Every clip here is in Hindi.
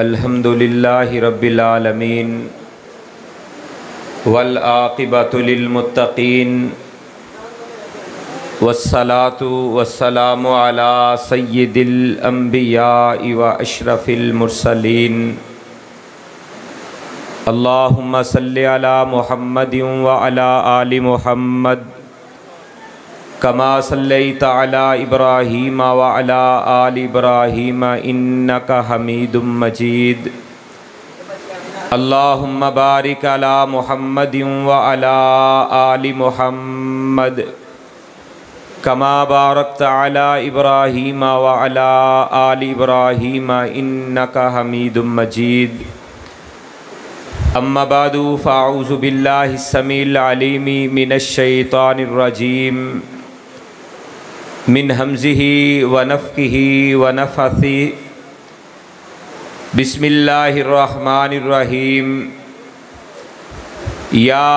अल्हम्दुलिल्लाहि रब्बिल आलमीन वल आक़िबतु लिल मुत्तक़ीन वस्सलातु वस्सलामु अला सय्यिदिल अंबियाइ व अशरफिल मुरसलीन। अल्लाहुम्मा सल्लि अला मुहम्मदिन व अला आलि मुहम्मद कमा सल्लैता अला इब्राहीम व अला आलि इब्राहीम इन्नका हमीदुम मजीद। अल्लाहुम्मा बारिक अला मुहम्मदिन व अला आलि मुहम्मद कमा बारकता अला इब्राहीम व अला आलि इब्राहीम इन्नका हमीदुम मजीद। अम्मा बादु फ़अऊज़ु बिल्लाहि स्समीइल अलीमी मिनश शैतानिर रजीम मिन हमज़िही व नफ़्ख़िही व नफ़्ख़िही। बिस्मिल्लाहिर रहमानिर रहीम। या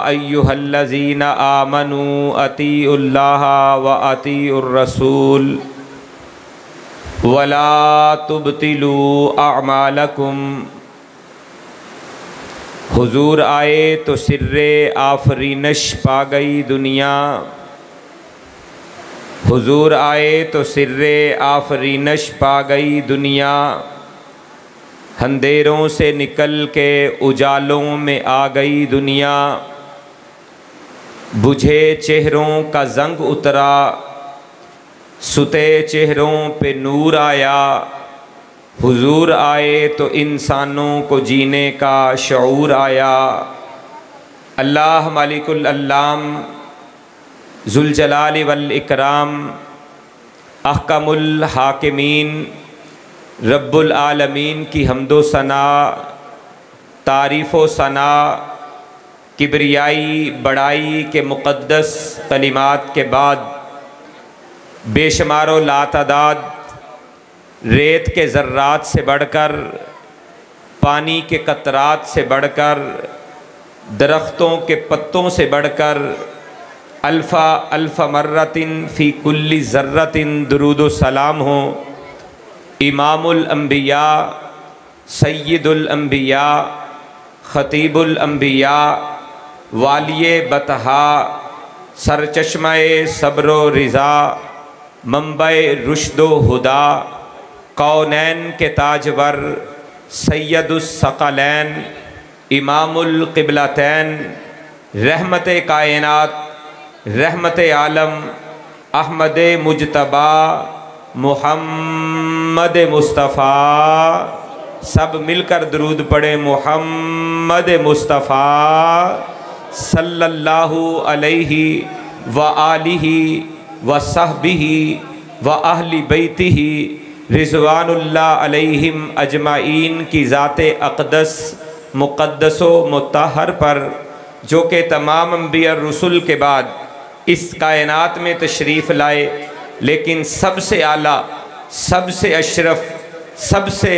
अय्युहल्लज़ीना आमनू अतीउल्लाह व अतीउर रसूल वला तुब्तिलू अअमालकुम। हुजूर आए तो सिर्रे आफरीनश पा गई दुनिया, हुजूर आए तो सिर्रे आफरीनश पा गई दुनिया। अंधेरों से निकल के उजालों में आ गई दुनिया। बुझे चेहरों का जंग उतरा, सुते चेहरों पे नूर आया। हुजूर आए तो इंसानों को जीने का शऊर आया। अल्लाह मालिकुल अल्लाम ज़ुल जलाली वल इकराम अहकमुल हाकिमीन रब्बुल आलमीन की हम्दो सना, तारीफ़ व सना, किबरियाई बड़ाई के मुक़द्दस कलिमात के बाद बेशुमारो लातादाद रेत के ज़र्रात से बढ़कर, पानी के कतरात से बढ़कर, दरख्तों के पत्तों से बढ़कर अल्फ़ा अल्फ़ा मर्रतिन फ़ी कुल्ली ज़र्रतिन दुरूद व सलाम हो इमामुल अंबिया, सय्यिदुल अंबिया, ख़तीबुल अंबिया, वालिये बतहा, सरचश्मे सब्र व रिज़ा, मंबए रुश्द व हुदा, कौनैन के ताजवर, सैयदुस सकलैन, इमामुल क़िबलतैन, रहमत कायनात, रहमत आलम, अहमद मुजतबा, मुहम्मद मुस्तफ़ा। सब मिलकर दरूद पढ़े। मुहम्मद मुस्तफ़ा सल्लल्लाहु अलैहि व आलिहि व सहबिही व अहली बैतिही रिज़वानुल्लाह अलैहिम अजमाइन की ज़ाते अक़दस मुक़द्दसो मुत्तहर पर, जो कि तमाम अंबिया रसूल के बाद इस कायनात में तशरीफ़ लाए, लेकिन सबसे आला, सबसे अशरफ, सबसे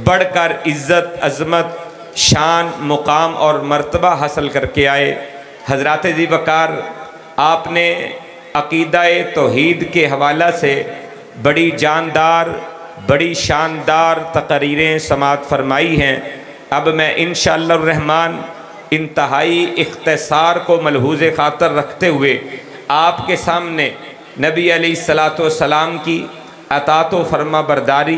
बढ़कर इज़्ज़त, अज़मत, शान, मुकाम और मर्तबा हासिल करके आए। हज़रात ज़ी वक़ार, आपने अक़ीदा-ए तौहीद के हवाला से बड़ी जानदार, बड़ी शानदार तक़रीरें समाअत फ़रमाई हैं। अब मैं इंशाअल्लाह रहमान इंतहाई इख्तिसार को मलहूज़े ख़ातर रखते हुए आपके सामने नबी अलैहिस्सलातु वस्सलाम की अतातो फरमा बरदारी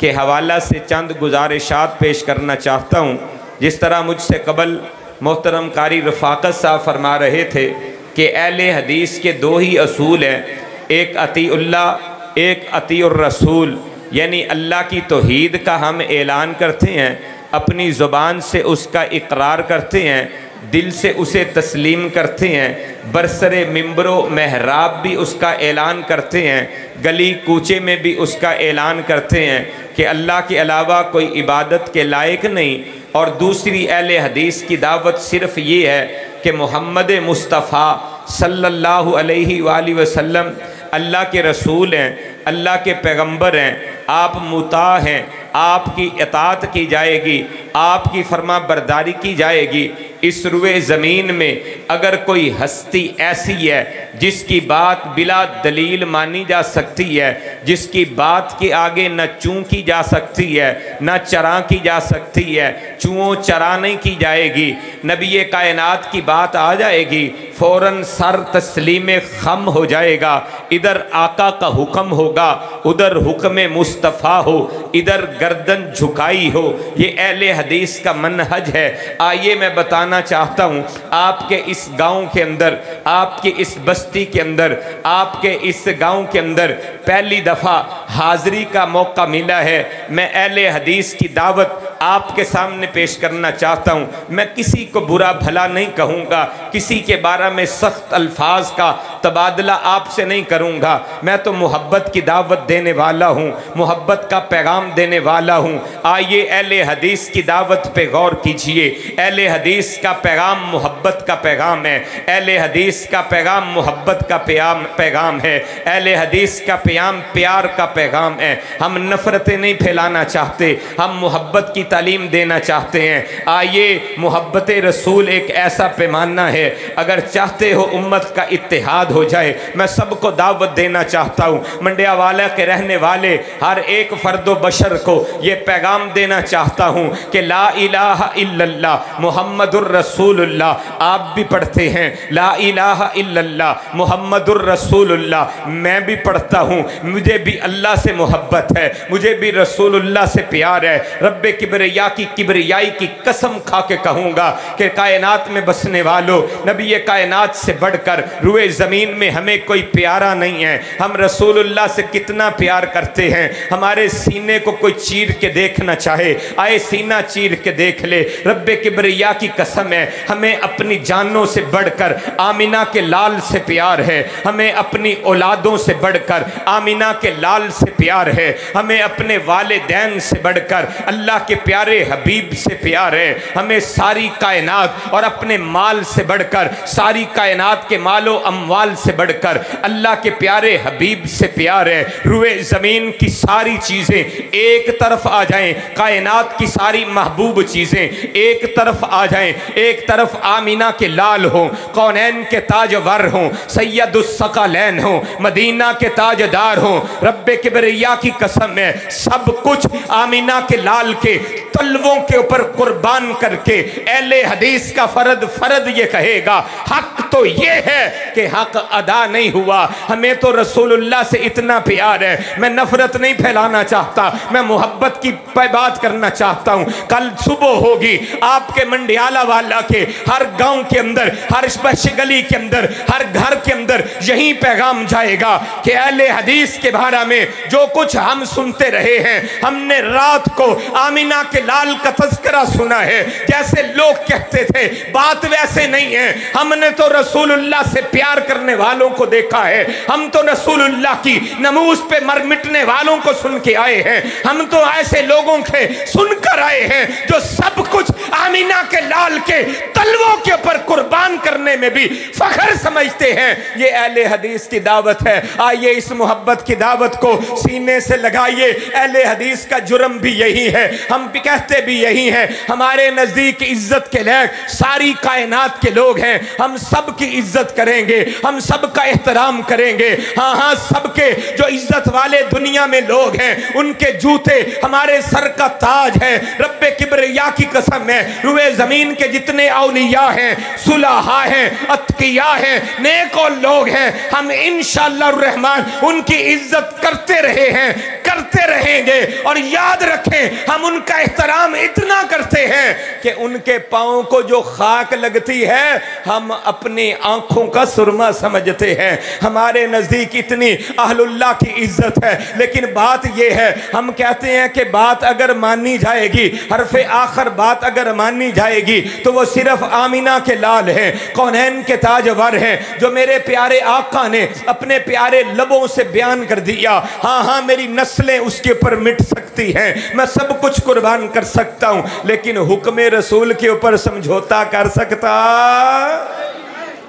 के हवाला से चंद गुजारिशात पेश करना चाहता हूँ। जिस तरह मुझसे कबल मोहतरम कारी रफ़ाक़त साहब फरमा रहे थे कि अहले हदीस के दो ही असूल हैं, एक अतीउल्लाह, एक अतीउर रसूल। यानी अल्लाह की तौहीद का हम ऐलान करते हैं, अपनी ज़ुबान से उसका इकरार करते हैं, दिल से उसे तस्लीम करते हैं, बरसरे मिंबरो महराब भी उसका ऐलान करते हैं, गली कूचे में भी उसका ऐलान करते हैं कि अल्लाह के अलावा कोई इबादत के लायक नहीं। और दूसरी अहले हदीस की दावत सिर्फ़ ये है कि मोहम्मद मुस्तफ़ा सल्लल्लाहु अलैहि वालैहि वसल्लम अल्लाह के रसूल हैं, अल्लाह के पैगंबर हैं, आप मुता हैं, आपकी इताअत की जाएगी, आपकी फरमा बरदारी की जाएगी। इस रुए ज़मीन में अगर कोई हस्ती ऐसी है जिसकी बात बिला दलील मानी जा सकती है, जिसकी बात के आगे न चूं की जा सकती है न चरा की जा सकती है, चूं चरा नहीं की जाएगी, नबी कायनात की बात आ जाएगी, फ़ौरन सर तस्लीम खम हो जाएगा। इधर आका का हुक्म होगा, उधर हुक्म मुस्तफ़ा हो, इधर गर्दन झुकाई हो। ये अहले हदीस का मनहज है। आइए मैं बताना चाहता हूँ, आपके इस गांव के अंदर, आपके इस बस्ती के अंदर, आपके इस गांव के अंदर पहली दफ़ा हाज़री का मौका मिला है। मैं अहले हदीस की दावत आपके सामने पेश करना चाहता हूँ। मैं किसी को बुरा भला नहीं कहूँगा, किसी के बारे में सख्त अल्फाज का तबादला आपसे नहीं करूँगा। मैं तो मोहब्बत की दावत देने वाला हूँ, मोहब्बत का पैगाम देने वाला हूँ। आइए अहले हदीस की दावत पे गौर कीजिए। अहले हदीस का पैगाम मोहब्बत का पैगाम है। अहले हदीस का पैगाम मोहब्बत का पैगाम है। अहले हदीस का पैगाम प्यार का पैगाम है। हम नफ़रतें नहीं फैलाना चाहते, हम मोहब्बत की तालीम देना चाहते हैं। आइए, मोहब्बत रसूल एक ऐसा पैमाना है, अगर चाहते हो उम्मत का इत्तेहाद हो जाए, मैं सबको दावत देना चाहता हूँ। मंडिया वाला के रहने वाले हर एक फ़र्दो बशर को ये पैगाम देना चाहता हूँ कि ला इलाहा इल्लल्लाह मुहम्मदुर रसूलुल्लाह। आप भी पढ़ते हैं ला इलाहा इल्लल्लाह मुहम्मदुर रसूलुल्लाह, मैं भी पढ़ता हूँ। मुझे भी अल्लाह से मोहब्बत है, मुझे भी रसूलुल्लाह से प्यार है। रब्बे किबरिया की किबरियाई की कसम खा के कहूँगा कि कायनात में बसने वालों, नबी कायनात से बढ़कर रुए ज़मीन में हमें कोई प्यारा नहीं है। हम रसूलुल्लाह से कितना प्यार करते हैं। हमारे सीने को कोई चीर के देखना चाहे, आए सीना चीर के देख ले। रब्बे किबरिया की कसम है, हमें अपनी जानों से बढ़कर आमिना के लाल से प्यार है। हमें अपनी औलादों से बढ़कर आमिना के लाल से प्यार है। हमें अपने वालिदैन से बढ़कर अल्लाह के प्यारे हबीब से प्यार है। हमें सारी कायनात और अपने माल से बढ़कर, सारी कायनात के मालो अमवाल से बढ़कर अल्लाह के प्यारे हबीब से प्यार है। रुए ज़मीन की सारी चीज़ें एक तरफ आ जाएं, कायनात की सारी महबूब चीज़ें एक तरफ आ जाएं, एक तरफ आमिना के लाल हों, कौनैन के ताजवर हों, सैयदुस्सक़लैन हों, मदीना के ताजदार हों। रब्बे किबरिया की कसम है, सब कुछ आमिना के लाल के तलवों के ऊपर कुर्बान करके अहले हदीस का फर्द ये कहेगा, हक तो ये है कि हक अदा नहीं हुआ। हमें तो रसूलुल्लाह से इतना प्यार है। मैं नफरत नहीं फैलाना चाहता, मैं मोहब्बत की बात करना चाहता हूँ। कल सुबह होगी आपके मंडियाला वाला के हर गांव के अंदर, हर गली के अंदर, हर घर के अंदर यही पैगाम जाएगा कि अहले हदीस के बारे में जो कुछ हम सुनते रहे हैं, हमने रात को आमिना के लाल का तज़किरा सुना है। जैसे लोग कहते थे, बात वैसे नहीं है। हमने तो रसूलुल्लाह से प्यार करने वालों को देखा है। हम तो रसूलुल्लाह की नमूज पे मर मिटने वालों को सुन के आए हैं। हम तो ऐसे लोगों के सुनकर आए हैं जो सब कुछ आमिना के लाल के तलवों के ऊपर कुर्बान करने में भी फख्र समझते हैं। ये अहले हदीस की दावत है। आइए इस मोहब्बत की दावत को सीने से लगाइए। अहले हदीस का जुर्म भी यही है, हम भी कहते भी यही हैं। हमारे नज़दीक इज्जत के लायक सारी कायनात के लोग हैं। हम सब की इज्जत करेंगे, हम सब का एहतराम करेंगे। हाँ हाँ, सबके जो इज्जत वाले दुनिया में लोग हैं, उनके जूते हमारे सर का ताज है। रब्बे किबरिया की कसम है, रुए ज़मीन के जितने औलिया हैं, सुलहा हैं, अत्किया हैं, नेक और लोग हैं, हम इंशाअल्लाह रहमान उनकी इज्जत करते रहे हैं, करते रहेंगे। और याद रखें, हम उनका एहतराम इतना करते हैं कि उनके पाँव को जो खाक लगती है, हम अपनी आंखों का सुरमा समझते हैं। हमारे नज़दीक इतनी अहलुल्लाह की इज्जत है। लेकिन बात यह है, हम कहते हैं कि बात अगर मानी जाएगी, हरफ़े आखिर बात अगर मानी जाएगी, तो वो सिर्फ आमिना के लाल हैं, कौनैन के ताजवर हैं, जो मेरे प्यारे आका ने अपने प्यारे लबों से बयान कर दिया। हाँ हाँ, मेरी नस्लें उसके ऊपर मिट सकती हैं, मैं सब कुछ कुर्बान कर सकता हूँ, लेकिन हुक्म रसूल के ऊपर समझौता कर सकता।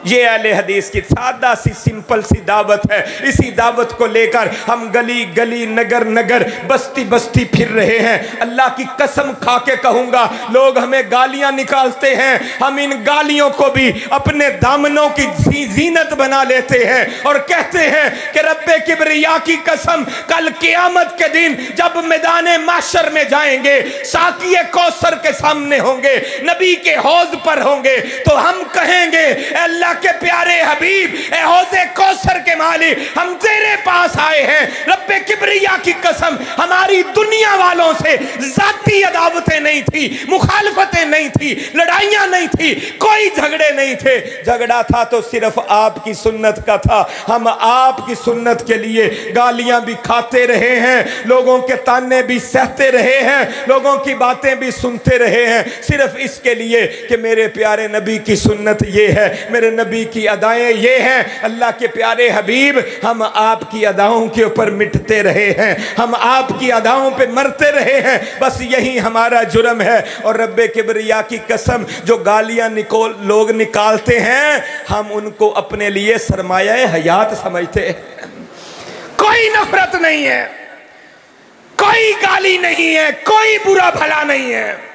ये अहले हदीस की सादा सी सिंपल सी दावत है। इसी दावत को लेकर हम गली गली नगर नगर बस्ती बस्ती फिर रहे हैं। अल्लाह की कसम खा के कहूँगा, लोग हमें गालियाँ निकालते हैं, हम इन गालियों को भी अपने दामनों की जीनत बना लेते हैं और कहते हैं कि रब्बे किबरिया की कसम, कल क़यामत के दिन जब मैदाने माशर में जाएंगे, साकिए कौसर के सामने होंगे, नबी के हौज पर होंगे, तो हम कहेंगे अल्लाह के प्यारे हबीब, ए हौज़े कौसर के मालिक, हम तेरे पास आए हैं। रब्बे किबरिया की कसम, हमारी दुनिया वालों से जाती अदावतें नहीं थी, मुखालफतें नहीं थी, लड़ाइयां नहीं थी, कोई झगड़े नहीं थे। झगड़ा था तो सिर्फ आपकी सुन्नत का था। हम आपकी सुन्नत के लिए गालियां भी खाते रहे हैं, लोगों के ताने भी सहते रहे हैं, लोगों की बातें भी सुनते रहे हैं, सिर्फ इसके लिए कि मेरे प्यारे नबी की सुन्नत ये है, मेरे नबी की अदाएं ये हैं। अल्लाह के प्यारे हबीब, हम आपकी अदाओं के ऊपर मिटते रहे हैं, हम आपकी अदाओं पे मरते रहे हैं, बस यही हमारा जुर्म है। और रब्बे किबरिया की कसम, जो गालियां लोग निकालते हैं, हम उनको अपने लिए सरमाया हयात समझते हैं। कोई नफरत नहीं है, कोई गाली नहीं है, कोई बुरा भला नहीं है।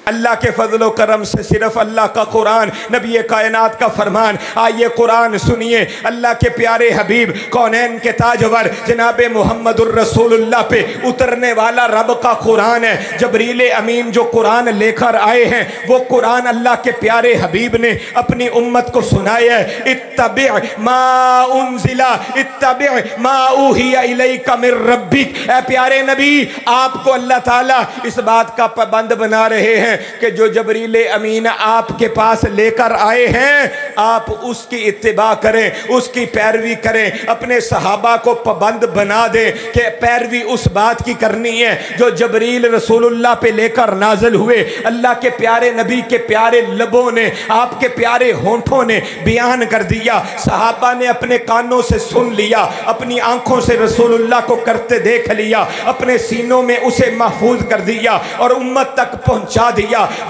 अल्लाह के फजलो करम से सिर्फ अल्लाह का कुरान, नबी कायनात का फरमान। आइए कुरान सुनिए, अल्लाह के प्यारे हबीब कौनैन के ताजवर जनाब मुहम्मदुर रसूलुल्लाह पे उतरने वाला रब का कुरान है। जबरील अमीन जो कुरान लेकर आए हैं, वो कुरान अल्लाह के प्यारे हबीब ने अपनी उम्मत को सुनाया है। इत्तबि मा उन्जिला इत्तबि मा उहिया इलैका मिर रब्बिक। ऐ प्यारे नबी, आपको अल्लाह ताला इस बात का पाबंद बना रहे हैं कि जो जबरील अमीन आपके पास लेकर आए हैं, आप उसकी इत्तिबा करें, उसकी पैरवी करें, अपने सहाबा को पाबंद बना दें कि पैरवी उस बात की करनी है जो जबरील रसूलुल्लाह पे लेकर नाजिल हुए। अल्लाह के प्यारे नबी के प्यारे लबों ने, आपके प्यारे होंठों ने बयान कर दिया, सहाबा ने अपने कानों से सुन लिया, अपनी आंखों से रसूलुल्लाह को करते देख लिया, अपने सीनों में उसे महफूज कर दिया और उम्मत तक पहुंचा दिया।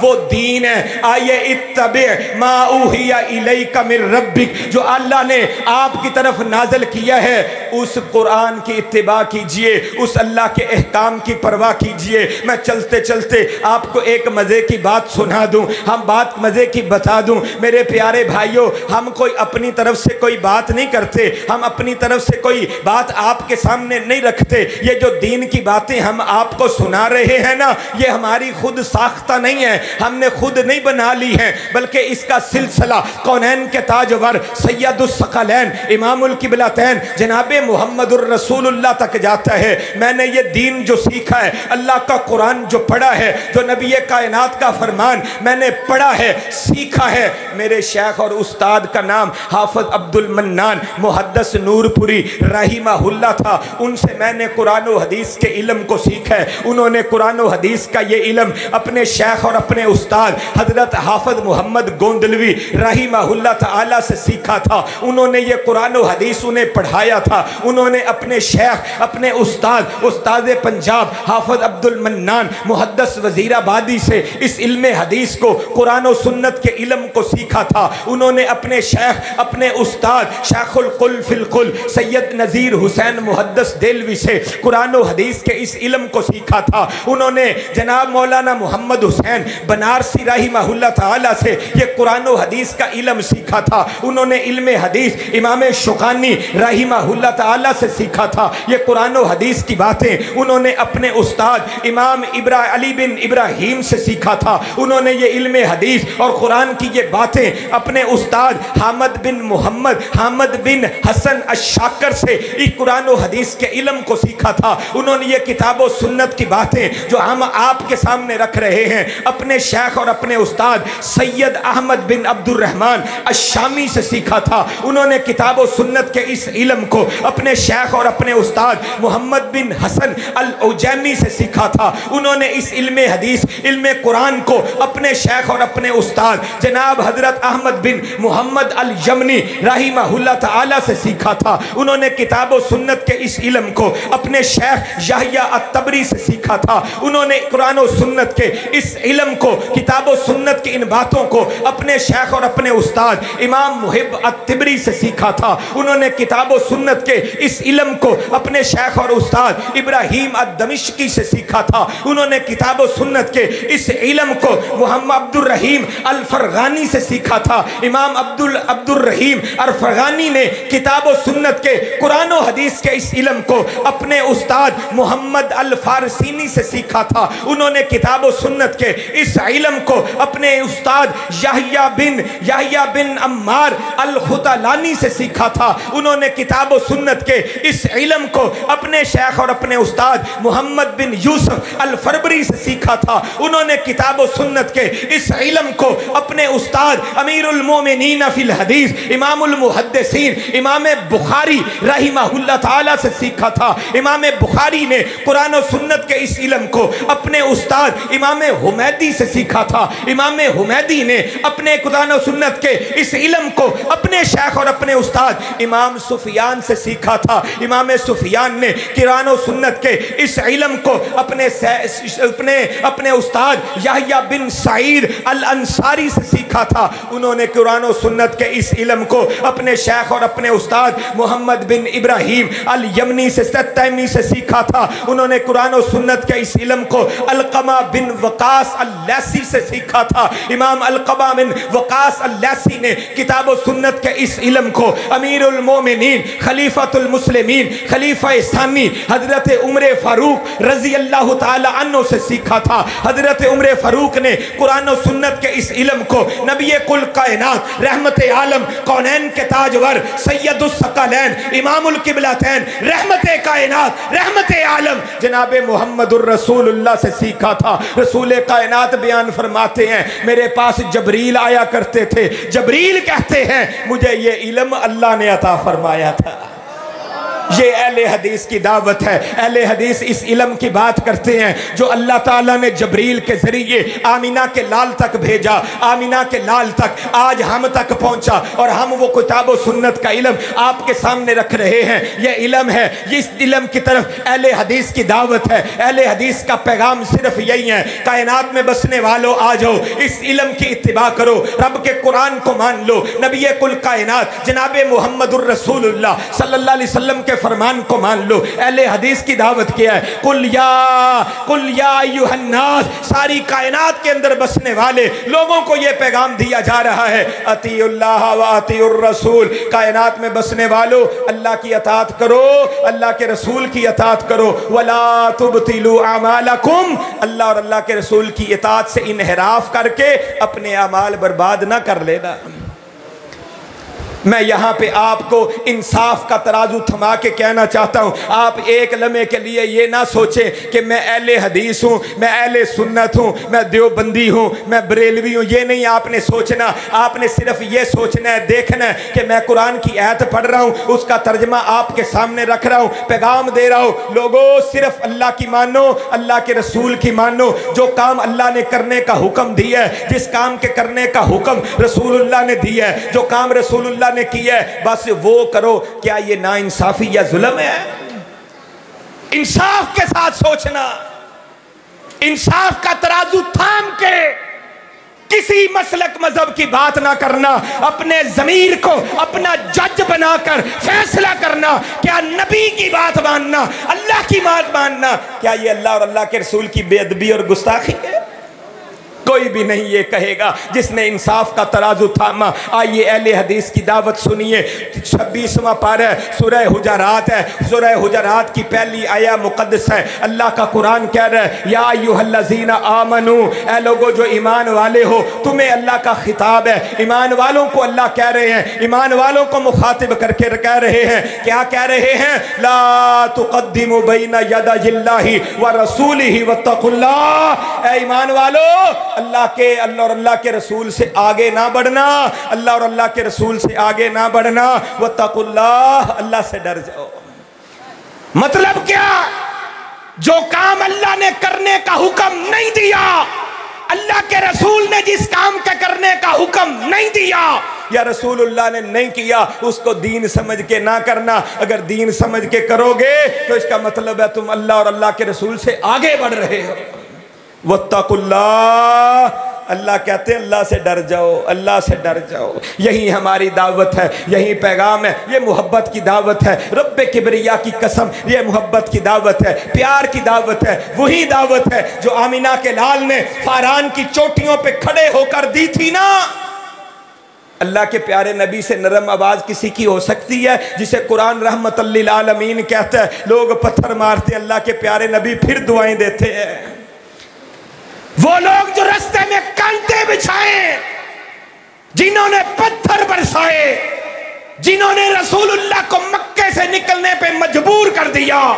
वो दीन है। आइए इत्तबि मा उहिया इलैका मिर रब्बिक, जो अल्लाह ने आपकी तरफ नाज़िल किया है, उस कुरान की इत्तिबा कीजिए, उस अल्लाह के अहकाम की परवाह कीजिए। मैं चलते चलते आपको एक मज़े की बात सुना दूं, हम बात मज़े की बता दूं। मेरे प्यारे भाइयों, हम कोई अपनी तरफ से कोई बात नहीं करते, हम अपनी तरफ से कोई बात आपके सामने नहीं रखते। ये जो दीन की बातें हम आपको सुना रहे हैं ना, ये हमारी खुद साख्ता नहीं है, हमने खुद नहीं बना ली है, बल्कि इसका सिलसिला कौनैन के ताजवर सैयदुस सकलैन इमामुल किबलतैन जनाबे मुहम्मदुर रसूलुल्लाह तक जाता है। मैंने ये दीन जो सीखा है, अल्लाह का कुरान जो पढ़ा है, जो नबी कायनात का फरमान मैंने पढ़ा है, सीखा है, मेरे शेख और उस्ताद का नाम हाफिज अब्दुल मन्नान मुहद्दिस नूरपुरी रहीमहुल्लाह था। उनसे मैंने कुरान और हदीस के इल्म को सीखा है। उन्होंने कुरान और हदीस का ये इल्म अपने शेख और अपने उस्ताद हजरत हाफिज मोहम्मद गोंदलवी रहीमहुल्लाह ताला से सीखा था। उन्होंने ये कुरान और हदीस उन्हें पढ़ाया था। उन्होंने अपने शेख, अपने उस्ताद पंजाब हाफिज अब्दुल मन्नान मुहद्दिस वजीराबादी से इस इल्म हदीस को, कुरान और सुन्नत के इल्म को सीखा था। उन्होंने अपने शेख, अपने उस्ताद शेखुल कुल फिल कुल सैयद नज़ीर हुसैन मुहद्दिस देलवी से कुरान और हदीस के इस इल्म को सीखा था। उन्होंने जनाब मौलाना मोहम्मद हुसैन बनारसी रहीमहुल्लाह ताला से ये कुरान और हदीस का इल्म सीखा था। उन्होंने इल्म हदीस इमाम शुकानी रहीमहुल्लाह ताला से सीखा था। ये कुरान और हदीस की बातें उन्होंने अपने उस्ताद इमाम अली बिन इब्राहिम से सीखा था। उन्होंने ये इल्म हदीस और कुरान की ये बातें अपने उस्ताद हामिद बिन हसन अश-शाकर से इस कुरान और हदीस के इल्म को सीखा था। उन्होंने ये किताब और सुन्नत की बातें जो हम आपके सामने रख रहे हैं, अपने शेख और अपने उस्ताद सैयद अहमद बिन अब्दुर्रहमान अश-शामी से सीखा था। उन्होंने किताब और सुन्नत के इस इल्म को अपने शेख और अपने उस्ताद मोहम्मद बिन हसन अल-उजैमी से सीखा था। उन्होंने इस इल्म हदीस, इल्म कुरान को अपने शेख और अपने उस्ताद जनाब हजरत अहमद बिन मोहम्मद अल-यमनी रहीमहुल्लाह ताला से सीखा था। उन्होंने किताब और सुन्नत के इस इल्म को अपने शेख याहिया अत-तबरी से सीखा था। उन्होंने कुरान और सुन्नत के इस इल्म को, किताब और सुन्नत की इन बातों को अपने शेख और अपने उस्ताद इमाम मुहिब अत-तिबरी से सीखा था। उन्होंने किताब और सुन्नत के इस इल्म को अपने शेख और उस्ताद इब्राहीम अद-दमिश्की से सीखा था। उन्होंने किताब और सुन्नत के इस इल्म को मोहम्मद अब्दुल रहीम अल-फरगानी से सीखा था। इमाम अब्दुल रहीम अल-फरगानी ने किताब और सुन्नत के कुरान और हदीस के इस इल्म को अपने उस्ताद मोहम्मद अल-फारसीनी से सीखा था। उन्होंने किताब और सुन्नत के इस इल्म को अपने उस्ताद याहिया बिन अम्मार अल-खुतलानी से सीखा था। उन्होंने किताब और सुन्नत के इस इल्म को अपने शेख और अपने उस्ताद मोहम्मद बिन यूसुफ अल-फरबरी से सीखा था। उन्होंने किताब और सुन्नत के इस इल्म को अपने उस्ताद अमीरुल मोमिनीन फिल हदीस इमामुल मुहद्दिसीन इमाम बुखारी रहिमहुल्लाह ताला से सीखा था। इमाम बुखारी ने कुरान और सुन्नत के इस इल्म को अपने उस्ताद इमाम हुमैदी से सीखा था। इमाम हुमैदी ने अपने कुरान और सुन्नत के इस इल्म को अपने शेख और अपने उस्ताद इमाम सुफियान से सीखा था। इमाम सुफियान ने कुरान और सुन्नत के इस इल्म को अपने उस्ताद याहिया बिन सईद अल अंसारी से सीखा था। उन्होंने कुरान और सुन्नत के इस इल्म को अपने शेख और अपने उस्ताद मोहम्मद बिन इब्राहीम अल यमनी से तैमी से सीखा था। उन्होंने कुरान और सुन्नत के इस इल्म को अलकमा बिन वकास अल-लैसी से सीखा था। इमाम अलकमा बिन वकास अल-लैसी ने किताब और सुन्नत के इस इल्म को अमीरुल मोमिनीन खलीफतुल मुस्लिमीन खलीफा सानी हजरत उमर फारूक रजी अल्लाह ताला अन्हु से सीखा था। हजरत उमर फारूक ने कुरान और सुन्नत के इस इल्म को नबी कुल कायनात रहमत आलम कौनैन के ताजवर सैयदुस सकलैन इमामुल किबलतैन रहमत कायनात रहमत आलम जनाब मुहम्मदुर रसूलुल्लाह से सीखा था। रसूल कायनात बयान फरमाते हैं मेरे पास जबरील आया करते थे। जबरील कहते हैं मुझे ये इल्म अल्लाह ने अता फरमाया था। ये अहले हदीस की दावत है। अहले हदीस इस इल्म की बात करते हैं जो अल्लाह ताला ने जबरील के जरिए आमिना के लाल तक भेजा। आमिना के लाल तक आज हम तक पहुंचा और हम वो किताब और सुन्नत का इल्म आपके सामने रख रहे हैं। ये इल्म है, इस इल्म की तरफ अहले हदीस की दावत है। अहले हदीस का पैगाम सिर्फ यही है, कायनात में बसने वालों आ जाओ, इस इल्म की इत्तिबा करो, रब के कुरान को मान लो, नबी कुल कायनात जनाब मुहम्मदुर रसूलुल्लाह सल्लल्लाहु अलैहि वसल्लम के फरमान को मान लो। अहले हदीस की दावत क्या है? कुल या अय्युहन्नास, सारी कायनात के अंदर बसने वाले लोगों को यह पैगाम दिया जा रहा है अतीउल्लाह व अतीउर रसूल। कायनात में बसने वालों अल्लाह की अतात करो, अल्लाह के रसूल की अतात करो। वला तुबतिलु अमालकुम, अल्लाह और अल्लाह के रसूल की इतात से इनहराफ करके अपने अमाल बर्बाद ना कर लेना। मैं यहाँ पे आपको इंसाफ का तराजू थमा के कहना चाहता हूँ, आप एक लम्हे के लिए ये ना सोचें कि मैं अहले हदीस हूँ, मैं अहले सुन्नत हूँ, मैं देवबंदी हूँ, मैं बरेलवी हूँ। ये नहीं आपने सोचना। आपने सिर्फ ये सोचना है, देखना है कि मैं कुरान की आयत पढ़ रहा हूँ, उसका तर्जमा आपके सामने रख रहा हूँ, पैगाम दे रहा हूँ। लोगों सिर्फ अल्लाह की मानो, अल्लाह के रसूल की मानो। जो काम अल्लाह ने करने का हुक्म दिया है, जिस काम के करने का हुक्म रसूलुल्लाह ने दिया है, जो काम रसूलुल्लाह ने किया है, बस वो करो। क्या ये ना इंसाफी या जुल्म है? इंसाफ के साथ सोचना, इंसाफ का तराजू थाम के किसी मसलक मजहब की बात ना करना, अपने जमीर को अपना जज बनाकर फैसला करना। क्या नबी की बात मानना, अल्लाह की बात मानना, क्या ये अल्लाह और अल्लाह के रसूल की बेअदबी और गुस्ताखी है? कोई भी नहीं ये कहेगा जिसने इंसाफ का तराजू थामा। आइए अहले हदीस की दावत सुनिए। 26वां पारा सूरह हुजरात है। सूरह हुजरात की पहली आया मुकद्दस है। अल्लाह का कुरान कह रहा है या अय्युहल्लज़ीना आमनू, ऐ लोगो जो ईमान वाले हो, तुम्हें अल्लाह का खिताब है। ईमान वालों को अल्लाह कह रहे हैं, ईमान वालों को मुखातिब करके कह रहे हैं। क्या कह रहे हैं? ला तुक़द्दिमू बैना यदायिल्लाहि व रसूलिही वत्तक़ुल्लाह। ऐ ईमान वालो, अल्लाह और अल्लाह के रसूल से आगे ना बढ़ना, अल्लाह और अल्लाह के रसूल से आगे ना बढ़ना। वत्तकुल्लाह, अल्लाह से डर जाओ। मतलब क्या? जो काम अल्लाह ने करने का हुक्म नहीं दिया, अल्लाह के रसूल ने जिस काम के करने का हुक्म नहीं दिया या रसूलुल्लाह ने नहीं किया, उसको दीन समझ के ना करना। अगर दीन समझ के करोगे तो इसका मतलब है तुम अल्लाह और अल्लाह के रसूल से आगे बढ़ रहे हो। वत्तकुल्लाह, अल्लाह कहते हैं अल्लाह से डर जाओ, अल्लाह से डर जाओ। यही हमारी दावत है, यही पैगाम है, ये मोहब्बत की दावत है। रब्बे किबरिया की कसम, ये मोहब्बत की दावत है, प्यार की दावत है। वही दावत है जो आमिना के लाल ने फारान की चोटियों पे खड़े होकर दी थी ना। अल्लाह के प्यारे नबी से नरम आवाज़ किसी की हो सकती है, जिसे कुरान रहमतल लिल आलमीन कहता है। लोग पत्थर मारते, अल्लाह के प्यारे नबी फिर दुआएं देते हैं। वो लोग जो रास्ते में कांटे बिछाए, जिन्होंने पत्थर बरसाए, जिन्होंने रसूलुल्लाह को मक्के से निकलने पे मजबूर कर दिया,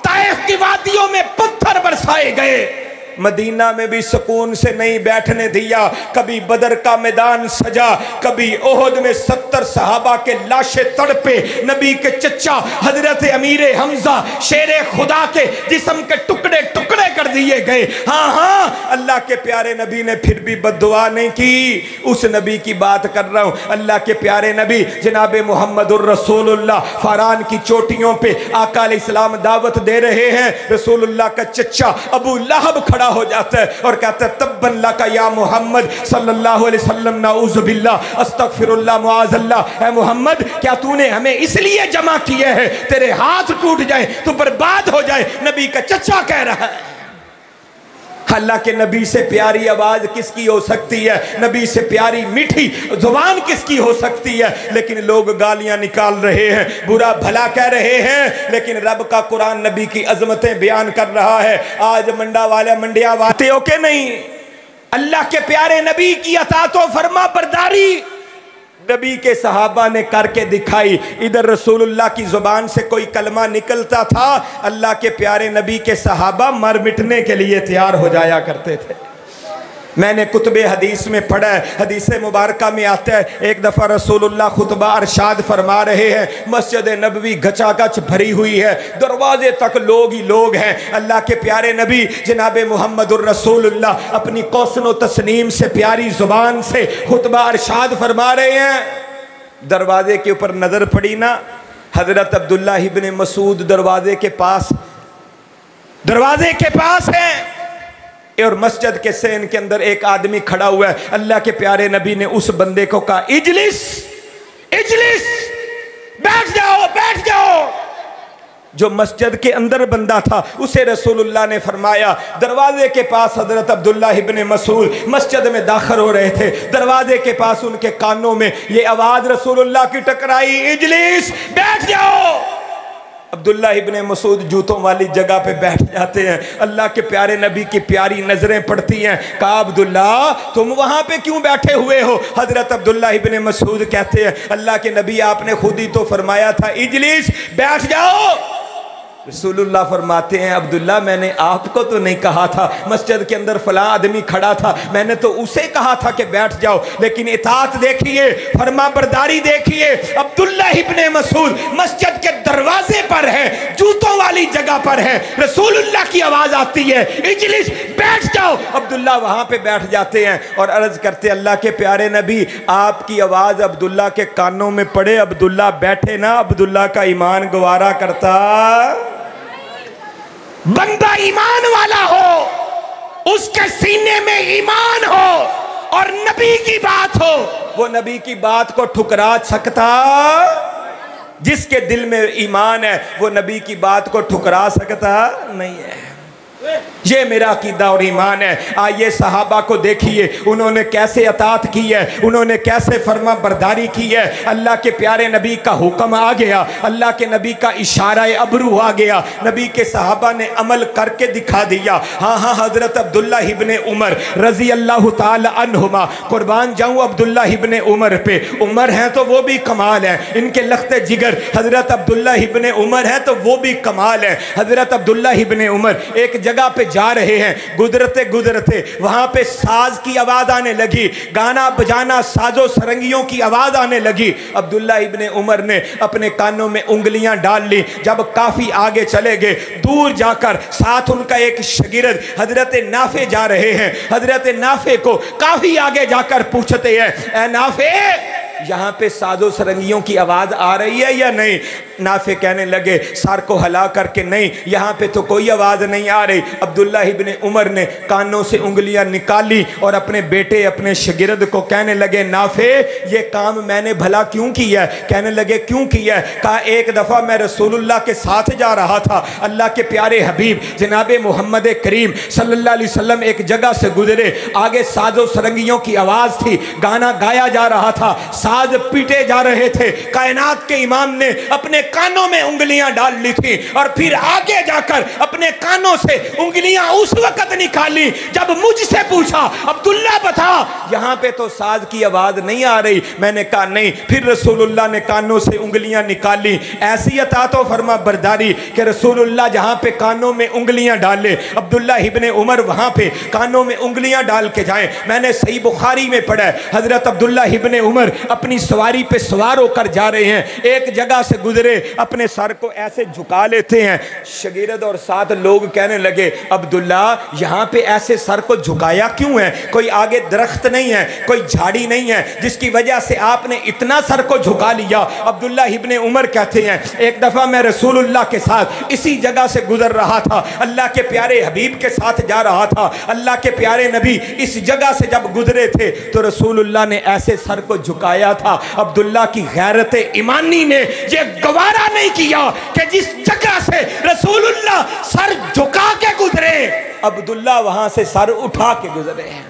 ताइफ की वादियों में पत्थर बरसाए गए, मदीना में भी सुकून से नहीं बैठने दिया। कभी बदर का मैदान सजा, कभी ओहद में 70 सहाबा के लाशें तड़पे, नबी के चचा हजरत अमीर हमजा शेरे खुदा के जिस्म के टुकड़े टुकड़े कर दिए गए। हाँ हाँ, अल्लाह के प्यारे नबी ने फिर भी बद्दुआ नहीं की। उस नबी की बात कर रहा हूँ, अल्लाह के प्यारे नबी जनाब मुहम्मदुर रसूलुल्लाह फारान की चोटियों पे आका अलैहिस्सलाम दावत दे रहे हैं। रसूलुल्लाह का चचा अबू लहब खड़ा हो जाता है और कहता है तब्बन लका या मोहम्मद सल्लल्लाहु अलैहि वसल्लम, नऊज़ु बिल्लाह, अस्तगफिरुल्लाह, मुआज़ल्लाह। ऐ मोहम्मद, क्या तूने हमें इसलिए जमा किए हैं तेरे हाथ टूट जाए, तू बर्बाद हो जाए? नबी का चचा कह रहा है। अल्लाह के नबी से प्यारी आवाज किसकी हो सकती है, नबी से प्यारी मीठी जुबान किसकी हो सकती है? लेकिन लोग गालियां निकाल रहे हैं, बुरा भला कह रहे हैं, लेकिन रब का कुरान नबी की अजमतें बयान कर रहा है। आज मंडा वाले मंडिया वाते हो के नहीं, अल्लाह के प्यारे नबी की अताअत व फरमा बरदारी नबी के सहाबा ने करके दिखाई। इधर रसूलुल्लाह की जुबान से कोई कलमा निकलता था, अल्लाह के प्यारे नबी के सहाबा मर मिटने के लिए तैयार हो जाया करते थे। मैंने कुतुबे हदीस में पढ़ा है, हदीस मुबारका में आता है, एक दफ़ा रसूलुल्लाह खुतबा अरशाद फरमा रहे हैं, मस्जिद नबवी गचागच भरी हुई है, दरवाजे तक लोग ही लोग हैं। अल्लाह के प्यारे नबी जनाब मुहम्मदुर रसूलुल्लाह अपनी कौसनो तस्नीम से प्यारी ज़ुबान से खुतबा अरशाद फरमा रहे हैं। दरवाजे के ऊपर नज़र पड़ी ना, हज़रत अब्दुल्ला इब्न मसूद दरवाजे के पास है और मस्जिद के सेन के अंदर एक आदमी खड़ा हुआ है। अल्लाह के प्यारे नबी ने उस बंदे को कहा, इजलिस इजलिस, बैठ जाओ बैठ जाओ। जो मस्जिद के अंदर बंदा था उसे रसूलुल्लाह ने फरमाया। दरवाजे के पास हजरत अब्दुल्ला इब्न मसूद मस्जिद में दाखिल हो रहे थे, दरवाजे के पास उनके कानों में ये आवाज रसूलुल्लाह की टकराई, इजलिस, बैठ जाओ। अब्दुल्ला इब्ने मसूद जूतों वाली जगह पे बैठ जाते हैं। अल्लाह के प्यारे नबी की प्यारी नजरें पड़ती हैं। कहा, अब्दुल्ला तुम वहां पे क्यों बैठे हुए हो? हजरत अब्दुल्ला इब्ने मसूद कहते हैं, अल्लाह के नबी आपने खुद ही तो फरमाया था इजलिस, बैठ जाओ। रसूलुल्लाह फरमाते हैं, अब्दुल्ला मैंने आपको तो नहीं कहा था, मस्जिद के अंदर फलां आदमी खड़ा था, मैंने तो उसे कहा था कि बैठ जाओ। लेकिन इताअत देखिए, फरमा बरदारी देखिए। अब्दुल्ला इब्ने मसूद मस्जिद के दरवाजे पर है, जूतों वाली जगह पर है, रसूलुल्लाह की आवाज आती है, इजलिस, बैठ जाओ। अब्दुल्ला वहां पे बैठ जाते हैं और अर्ज करते, अल्लाह के प्यारे नबी आपकी आवाज अब्दुल्ला के कानों में पड़े, अब्दुल्ला बैठे ना, अब्दुल्ला का ईमान गवारा करता। बंदा ईमान वाला हो, उसके सीने में ईमान हो और नबी की बात हो, वो नबी की बात को ठुकरा सकता? जिसके दिल में ईमान है वो नबी की बात को ठुकरा सकता नहीं है। ये मेरा अकीदा और ईमान है। आइए सहाबा को देखिए, उन्होंने कैसे अताअत की है, उन्होंने कैसे फर्मा बरदारी की है। अल्लाह के प्यारे नबी का हुक्म आ गया, अल्लाह के नबी का इशारा अबरू आ गया, नबी के सहाबा ने अमल करके दिखा दिया। हाँ हाँ, हजरत अब्दुल्ला इब्ने उमर रजी अल्लाह ताला अन्हुमा, कुर्बान जाऊँ अब्दुल्ला इब्ने उमर पे। उमर हैं तो वो भी कमाल है, इनके लख्ते जिगर हजरत अब्दुल्ला इब्ने उमर है तो वो भी कमाल है। हजरत अब्दुल्ला इब्ने उमर एक जगह पे जा रहे हैं, गुजरते गुजरते वहां पे साज की आवाज आने लगी, गाना बजाना, साजो सरंगियों की आवाज आने लगी। अब्दुल्ला इब्ने उमर ने अपने कानों में उंगलियां डाल ली। जब काफी आगे चले गए, दूर जाकर साथ उनका एक शागिर्द हजरत नाफे जा रहे हैं। हजरत नाफे को काफी आगे जाकर पूछते हैं, ए नाफे, यहाँ पे साजो सरंगियों की आवाज आ रही है या नहीं? नाफे कहने लगे सर को हिला करके, नहीं यहाँ पे तो कोई आवाज़ नहीं आ रही। अब्दुल्ला इब्ने उमर ने कानों से उंगलियां निकाली और अपने बेटे अपने शागिर्द को कहने लगे नाफे ये काम मैंने भला क्यों किया है? कहने लगे क्यों किया है? कहा एक दफ़ा मैं रसूलुल्लाह के साथ जा रहा था, अल्लाह के प्यारे हबीब जनाब मोहम्मद करीम सल्लल्लाहु अलैहि वसल्लम एक जगह से गुजरे, आगे साजो सरंगियों की आवाज़ थी, गाना गाया जा रहा था, साज पीटे जा रहे थे। कायनात के इमाम ने अपने कानों में उंगलियां डाल ली थी और फिर आगे जाकर अपने कानों से उंगलियां उस वक्त निकाली जब मुझसे पूछा अब्दुल्ला बता यहाँ पे तो साज की आवाज़ नहीं आ रही। मैंने कहा नहीं। फिर रसूलुल्लाह ने कानों से उंगलियां निकाली, ऐसी अतात व फरमा बरदारी कि रसूलुल्लाह जहाँ पे कानों में उंगलियां डाले अब्दुल्ला इब्ने उमर वहाँ पे कानों में उंगलियां डाल के जाएं। मैंने सही बुखारी में पढ़ा है हजरत अब्दुल्ला इब्ने उमर अपनी सवारी पे सवार होकर जा रहे हैं, एक जगह से गुजरे, अपने सर को ऐसे झुका लेते हैं। शागिर्द और साथ लोग कहने लगे अब्दुल्ला यहाँ पे ऐसे सर को झुकाया क्यों है? कोई आगे दरख्त नहीं है, कोई झाड़ी नहीं है जिसकी वजह से आपने इतना सर को झुका लिया। अब्दुल्ला इब्ने उमर कहते हैं एक दफ़ा मैं रसूलुल्लाह के साथ इसी जगह से गुजर रहा था, अल्लाह के प्यारे हबीब के साथ जा रहा था, अल्लाह के प्यारे नबी इस जगह से जब गुजरे थे तो रसूलुल्लाह ने ऐसे सर को झुकाया था। अब्दुल्ला की गैरत ईमानी ने ये गवारा नहीं किया कि जिस जगह से रसूलुल्लाह सर झुका के गुजरे अब्दुल्ला वहां से सर उठा के गुजरे हैं।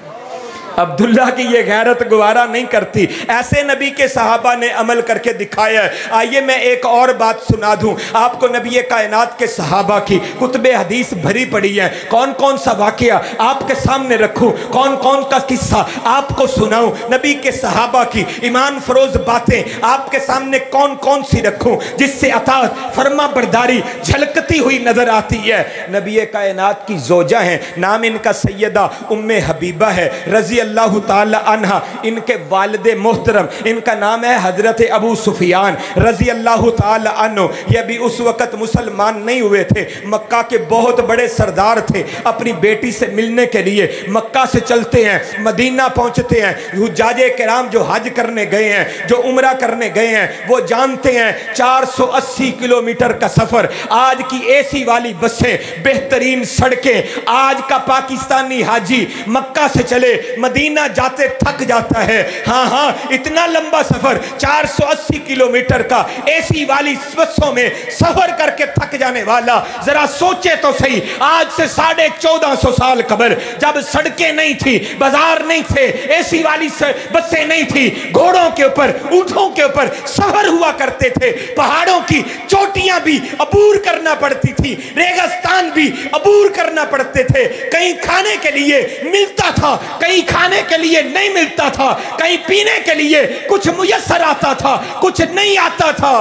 अब्दुल्ला की ये गैरत गवारा नहीं करती। ऐसे नबी के सहाबा ने अमल करके दिखाया है। आइए मैं एक और बात सुना दूं आपको, नबी कायनात के सहाबा की कुतुबे हदीस भरी पड़ी है। कौन कौन सा वाकया आपके सामने रखूं, कौन कौन का किस्सा आपको सुनाऊं, नबी के सहाबा की ईमान फरोज बातें आपके सामने कौन कौन सी रखूं जिससे अताअत फरमा बरदारी झलकती हुई नजर आती है। नबी कायनात की जोजा हैं, नाम इनका सैयदा उम्मे हबीबा है रजी अल्लाह ताला अन्हा, इनके वालिद मोहतरम इनका नाम है हजरत अबू सुफियान रजी अल्लाह ताला अन्हु। ये भी उस वक़्त मुसलमान नहीं हुए थे, मक्का के बहुत बड़े सरदार थे। अपनी बेटी से मिलने के लिए मक्का से चलते हैं, मदीना पहुंचते हैं। हुज्जाजे किराम जो हज करने गए हैं, जो उम्रा करने गए हैं, वो जानते हैं 480 किलोमीटर का सफ़र, आज की एसी वाली बसें, बेहतरीन सड़कें, आज का पाकिस्तानी हाजी मक्का से चले मदीना जाते थक जाता है। हाँ हाँ, इतना लंबा सफर 480 किलोमीटर का एसी वाली बसों में सफर करके थक जाने वाला, जरा सोचे तो सही। आज से 1450 साल कबल जब सड़कें नहीं थी, बाजार नहीं थे, एसी वाली बसें नहीं थी, घोड़ों के ऊपर ऊंटों के ऊपर सफर हुआ करते थे। पहाड़ों की चोटियां भी अबूर करना पड़ती थी, रेगिस्तान भी अबूर करना पड़ते थे। कहीं खाने के लिए मिलता था, कहीं खाने के लिए नहीं मिलता था, कहीं पीने के लिए कुछ मुयस्सर आता था, कुछ नहीं आता था।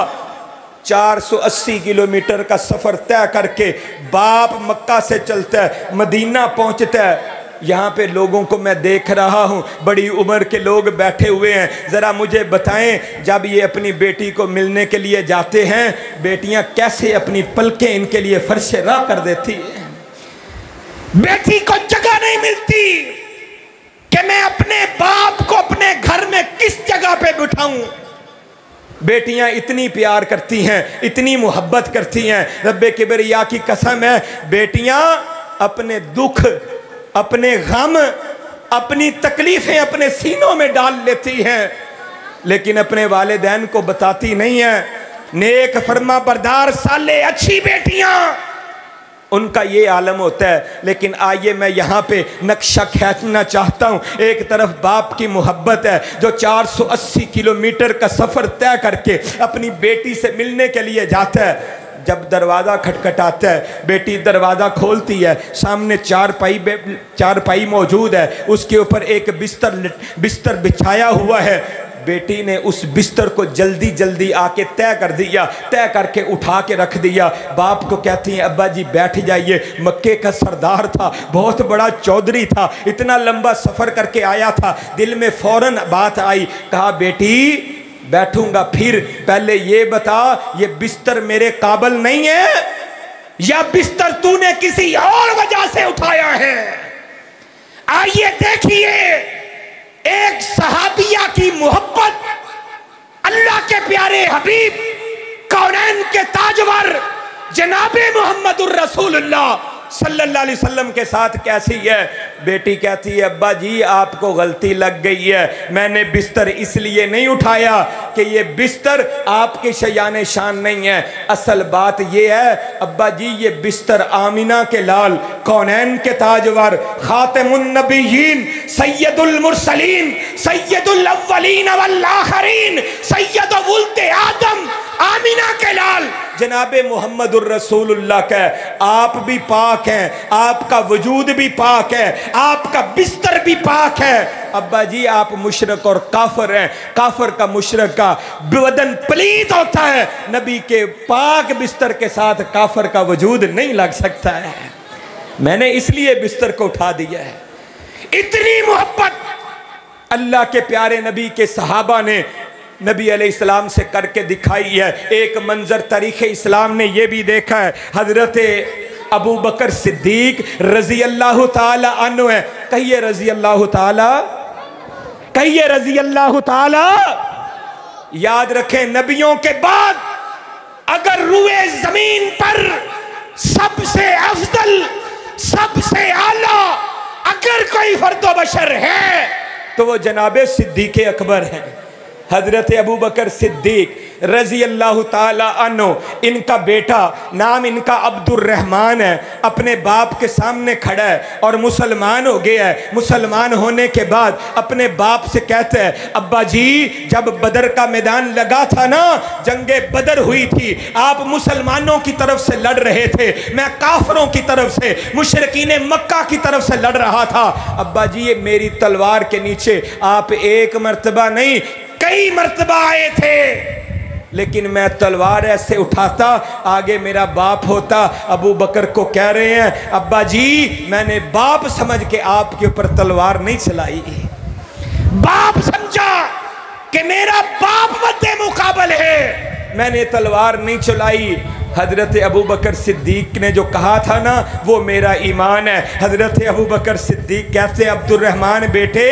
480 किलोमीटर का सफर तय करके बाप मक्का से चलता है, मदीना पहुंचता है। यहाँ पे लोगों को मैं देख रहा हूँ, बड़ी उम्र के लोग बैठे हुए हैं। ज़रा मुझे बताएं, जब ये अपनी बेटी को मिलने के लिए जाते हैं, बेटियाँ कैसे अपनी पलकें इनके लिए फर्श राह कर देती है। बेटी को जगह नहीं मिलती कि मैं अपने बाप को अपने घर में किस जगह पे बिठाऊं। बेटियां इतनी प्यार करती हैं, इतनी मोहब्बत करती हैं, रब्बे किबरिया की कसम है, बेटियां अपने दुख, अपने गम, अपनी तकलीफें अपने सीनों में डाल लेती हैं, लेकिन अपने वालिदैन को बताती नहीं है। नेक फरमा बरदार साले अच्छी बेटियां, उनका ये आलम होता है। लेकिन आइए मैं यहाँ पे नक्शा खींचना चाहता हूँ। एक तरफ बाप की मोहब्बत है जो 480 किलोमीटर का सफ़र तय करके अपनी बेटी से मिलने के लिए जाता है। जब दरवाज़ा खटखटाता है, बेटी दरवाज़ा खोलती है, सामने चारपाई मौजूद है, उसके ऊपर एक बिस्तर बिछाया हुआ है। बेटी ने उस बिस्तर को जल्दी जल्दी आके तय कर दिया, तय करके उठा के रख दिया। बाप को कहती हैं अब्बा जी बैठ जाइए। मक्के का सरदार था, बहुत बड़ा चौधरी था, इतना लंबा सफ़र करके आया था। दिल में फ़ौरन बात आई, कहा बेटी बैठूंगा, फिर पहले ये बता ये बिस्तर मेरे काबिल नहीं है या बिस्तर तूने किसी और वजह से उठाया है। आइए देखिए एक सहाबिया की मोहब्बत, अल्लाह के प्यारे हबीब कौनैन के ताजवर जनाबे मुहम्मदुर रसूलुल्लाह सल्लल्लाहु अलैहि वसल्लम के साथ कैसी है। बेटी कहती है अब्बा जी आपको गलती लग गई है, मैंने बिस्तर इसलिए नहीं उठाया कि ये बिस्तर आपके शयान शान नहीं है, असल बात ये है अब्बा जी ये बिस्तर आमिना के लाल कौनैन के ताजवर खातिमुन नबिय्यीन सैयदुल मुरसलीन सैयदुल अव्वलीन वल आखिरीन सैयद वुल्द आदम आमिना के लाल जनाबे मुहम्मदुर रसूलुल्लाह का आप भी पाक हैं, आपका वजूद भी पाक है, आपका बिस्तर भी पाक है। अब्बा जी आप मुशरक और काफिर हैं, काफिर का मुशरक का बदन पलीत होता है, नबी के पाक बिस्तर के साथ काफिर का वजूद नहीं लग सकता है, मैंने इसलिए बिस्तर को उठा दिया है। इतनी मोहब्बत अल्लाह के प्यारे नबी के सहाबा ने नबी अलैहिस्सलाम से करके दिखाई है। एक मंजर तारीख़ इस्लाम ने यह भी देखा है, हजरत अबू बकर सिद्दीक रजी अल्लाह ताला अन्हु है, कहिए रजी अल्लाह ताला, कहिए रजी अल्लाह ताला। याद रखें नबियों के बाद अगर रुए जमीन पर सबसे अफजल सबसे आला अगर कोई फर्दो बशर है तो वो जनाबे सिद्दीक अकबर हैं, हजरत अबू बकर सिद्दीक रजी अल्लाह ताला अन्हु। इनका बेटा नाम इनका अब्दुर्रहमान है, अपने बाप के सामने खड़ा है और मुसलमान हो गया है। मुसलमान होने के बाद अपने बाप से कहते हैं अब्बा जी जब बदर का मैदान लगा था ना, जंगे बदर हुई थी, आप मुसलमानों की तरफ से लड़ रहे थे, मैं काफरों की तरफ से मुशरिकीन मक्का की तरफ से लड़ रहा था। अब्बा जी ये मेरी तलवार के नीचे आप एक मर्तबा नहीं कई मर्तबा आए थे, लेकिन मैं तलवार ऐसे उठाता आगे मेरा बाप होता। अबू बकर को कह रहे हैं अब्बा जी मैंने बाप समझ के आपके ऊपर तलवार नहीं चलाई, बाप समझा कि मेरा बाप मद्दे मुकाबल है, मैंने तलवार नहीं चलाई। हजरत अबू बकर सिद्दीक ने जो कहा था ना वो मेरा ईमान है। हजरत अबू बकर सिद्दीक कहते अब्दुर्रहमान बेटे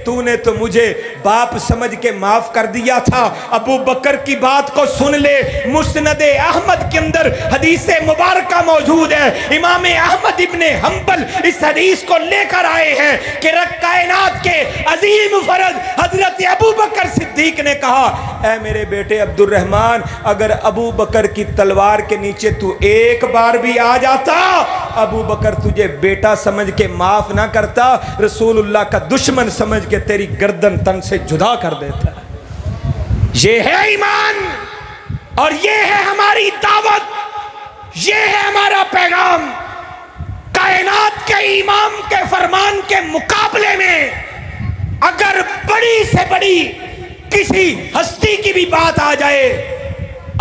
तूने तो मुझे बाप समझ के माफ कर दिया था, अबू बकर की बात को सुन ले। मुस्नद अहमद के अंदर हदीस मुबारक मौजूद है, इमाम अहमद इब्ने हम्बल इस हदीस को लेकर आए हैं कि कायनात के अजीम फर्द हजरत अबू बकर सिद्दीक ने कहा ऐ मेरे बेटे अब्दुर्रहमान अगर अबू बकर की तलवार के नीचे तू एक बार भी आ जाता, अबू बकर तुझे बेटा समझ के माफ ना करता, रसूलुल्लाह का दुश्मन समझ के तेरी गर्दन तन से जुदा कर देता। ये है ईमान और ये है हमारी दावत, ये है हमारा पैगाम। कायनात के इमाम के फरमान के मुकाबले में अगर बड़ी से बड़ी किसी हस्ती की भी बात आ जाए,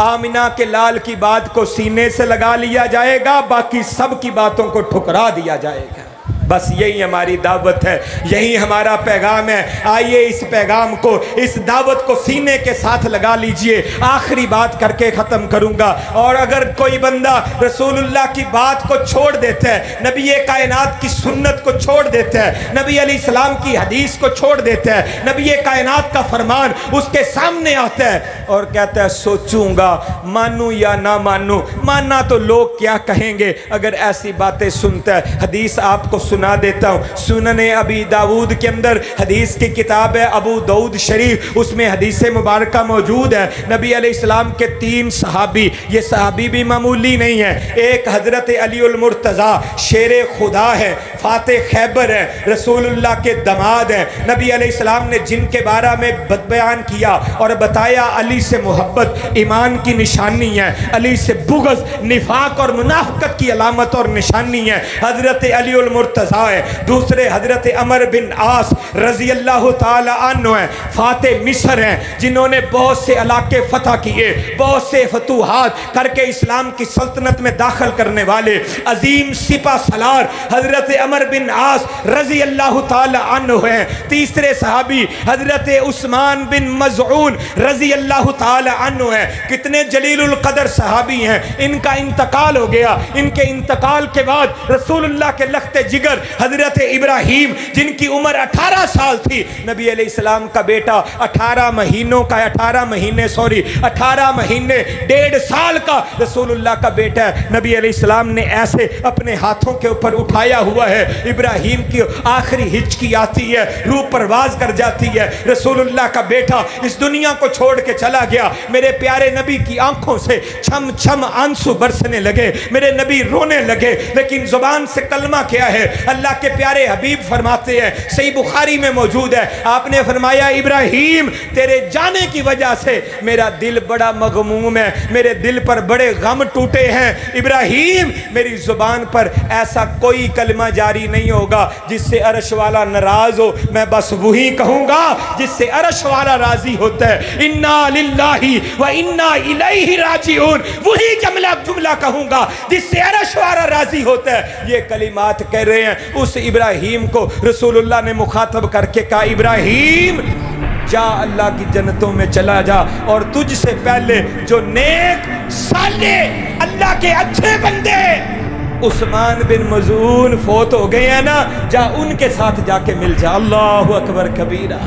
आमिना के लाल की बात को सीने से लगा लिया जाएगा, बाकी सब की बातों को ठुकरा दिया जाएगा। बस यही हमारी दावत है, यही हमारा पैगाम है। आइए इस पैगाम को, इस दावत को सीने के साथ लगा लीजिए। आखिरी बात करके ख़त्म करूँगा। और अगर कोई बंदा रसूलुल्लाह की बात को छोड़ देता है, नबी कायनात की सुन्नत को छोड़ देता है, नबी अलैहिस्सलाम की हदीस को छोड़ देता है, नबी कायनात का फरमान उसके सामने आता है और कहता है सोचूंगा मानूं या ना मानूं, मानना तो लोग क्या कहेंगे, अगर ऐसी बातें सुनता है। हदीस आपको सुना देता हूँ, सुनने अबी दाऊद के अंदर हदीस की किताब है अबू दाऊद शरीफ, उसमें हदीस मुबारक मौजूद है। नबी अलैहिस्सलाम के 3 सहाबी, ये सहाबी भी मामूली नहीं है। एक हजरत अलीउल मुर्तज़ा शेर खुदा है, फातेह खैबर है, रसूलुल्लाह के दमाद हैं। नबी अलैहिस्सलाम ने जिनके बारे में बयान किया और बताया अली से मोहब्बत ईमान की निशानी है, अली से बुग़्ज़ निफाक और मुनाफिकत की अलामत और निशानी है। हजरत अलीउल मुर्तज़ा है। दूसरे हजरत अमर बिन आस रजी अल्लाह ताला अन्हु हैं, फातेह मिस्र हैं, जिन्होंने बहुत से इलाके फतह किए, बहुत से फतूहात करके इस्लाम की सल्तनत में दाखिल करने वाले अजीम सिपा सलार हजरत अमर बिन आस रजी अल्लाह ताला अन्हु हैं। तीसरे सहाबी हजरत उस्मान बिन मज़ऊन रजी अल्लाह अल्लाह ताला अन्हु है, कितने जलीलुल कदर सहाबी हैं, इनका इंतकाल हो गया। इनके इंतकाल के बाद रसूलुल्लाह के लख्ते जिगर हजरत इब्राहीम जिनकी उम्र 18 साल थी, नबी अलैहिस्सलाम का बेटा 18 महीने 1.5 साल का रसूलुल्लाह का बेटा है। नबी अलैहिस्सलाम ने ऐसे अपने हाथों के ऊपर उठाया हुआ है। इब्राहीम की आखिरी हिचकी आती है, रूह परवाज कर जाती है। रसूलुल्लाह का बेटा इस दुनिया को छोड़ के चला गया। मेरे प्यारे नबी की आंखों से छम छम आंसू बरसने लगे, मेरे नबी रोने लगे, लेकिन जुबान से कलमा क्या है? अल्लाह के प्यारे हबीब फरमाते हैं, सही बुखारी में मौजूद है, आपने फरमाया इब्राहीम तेरे जाने की वजह से मेरा दिल बड़ा मगमूम है, मेरे दिल पर बड़े गम टूटे हैं। इब्राहीम मेरी जुबान पर ऐसा कोई कलमा जारी नहीं होगा जिससे अर्श वाला नाराज हो, मैं बस वही कहूंगा जिससे अर्श वाला राजी होता है। इन्ना लिल्लाहि व इन्ना इलैहि राजिऊन, वही जुमला कहूंगा जिससे अर्श वाला राजी होता है। ये कलिमात कह रहे हैं उस इब्राहीम को रसूलुल्लाह ने मुखातब करके कहा, इब्राहीम जा अल्लाह की जन्नतों में चला जा, और तुझसे पहले जो नेक साले अल्लाह के अच्छे बंदे उस्मान बिन मज़ून फोत हो गए हैं ना, जा उनके साथ जाके मिल जा। अल्लाहु अकबर कबीरा।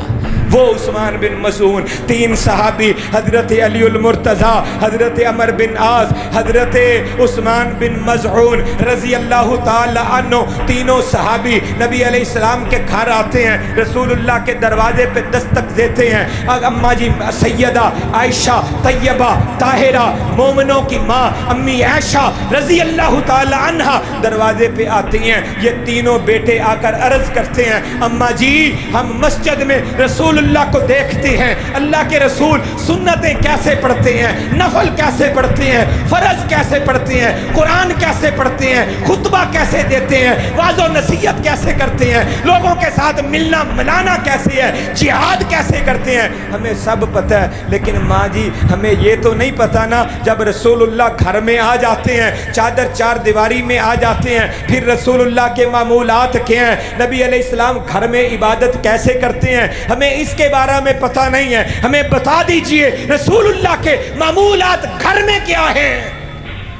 वो उस्मान बिन मज़ून, 3 सहाबी हजरत अलीउल मुर्तज़ा, हजरत अमर बिन आस, हजरत उस्मान बिन मज़ऊन रजी अल्लाह ताला अन्हु, तीनों सहाबी नबी अलैहिस्सलाम के घर आते हैं, रसूलुल्लाह के दरवाजे पे दस्तक देते हैं। अम्मा जी सैयदा आयशा तैयबा ताहिरा मोमिनों की माँ अम्मी आयशा रजी अल्लाह ताला अन्हा दरवाजे पे आती हैं। ये तीनों बेटे आकर अर्ज करते हैं, अम्मा जी हम मस्जिद में रसूल अल्लाह को देखते हैं, अल्लाह के रसूल सुन्नतें कैसे पढ़ते हैं, नफल कैसे पढ़ते हैं, फर्ज कैसे पढ़ते हैं, कुरान कैसे पढ़ते हैं, खुतबा कैसे देते हैं, वाज़ो नसीहत कैसे करते हैं, लोगों के साथ मिलना मिलाना कैसे है, जिहाद कैसे करते हैं, हमें सब पता है। लेकिन माँ जी हमें ये तो नहीं पता ना, जब रसूलुल्लाह घर में आ जाते हैं, चादर चार दीवारी में आ जाते हैं, फिर रसूलुल्लाह के मामूलात क्या हैं, नबी अलैहिस्सलाम घर में इबादत कैसे करते हैं, हमें इसके बारे में पता नहीं है। हमें बता दीजिए रसूलुल्लाह के मामूलात घर में क्या है।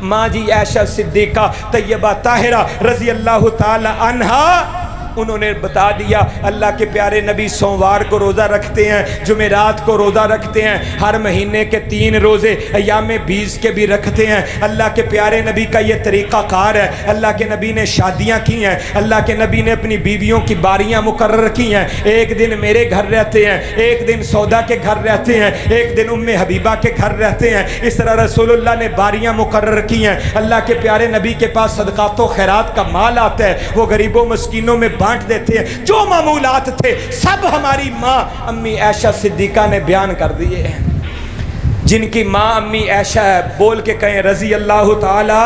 माँ जी आयशा सिद्दीका तैयबा ताहिरा रजी अल्लाह ताला अन्हा उन्होंने बता दिया, अल्लाह के प्यारे नबी सोमवार को रोज़ा रखते हैं, जुमेरात को रोज़ा रखते हैं, हर महीने के 3 रोज़े अय्याम 20 के भी रखते हैं। अल्लाह के प्यारे नबी का ये तरीक़ाकार है। अल्लाह के नबी ने शादियाँ की हैं, अल्लाह के नबी ने अपनी बीवियों की बारियाँ मुकर्रर की हैं। एक दिन मेरे घर रहते हैं, एक दिन सौदा के घर रहते हैं, एक दिन उम्मे हबीबा के घर रहते हैं। इस तरह रसूलुल्लाह ने बारियाँ मुकर्रर की हैं। अल्लाह के प्यारे नबी के पास सदक़ात व खैरात का माल आता है, वो गरीबों मस्कीनों में बांट देते हैं। जो मामूलात थे सब हमारी माँ अम्मी आयशा सिद्दीका ने बयान कर दिए हैं। जिनकी माँ अम्मी आयशा है, बोल के कहें रजी अल्लाह ताला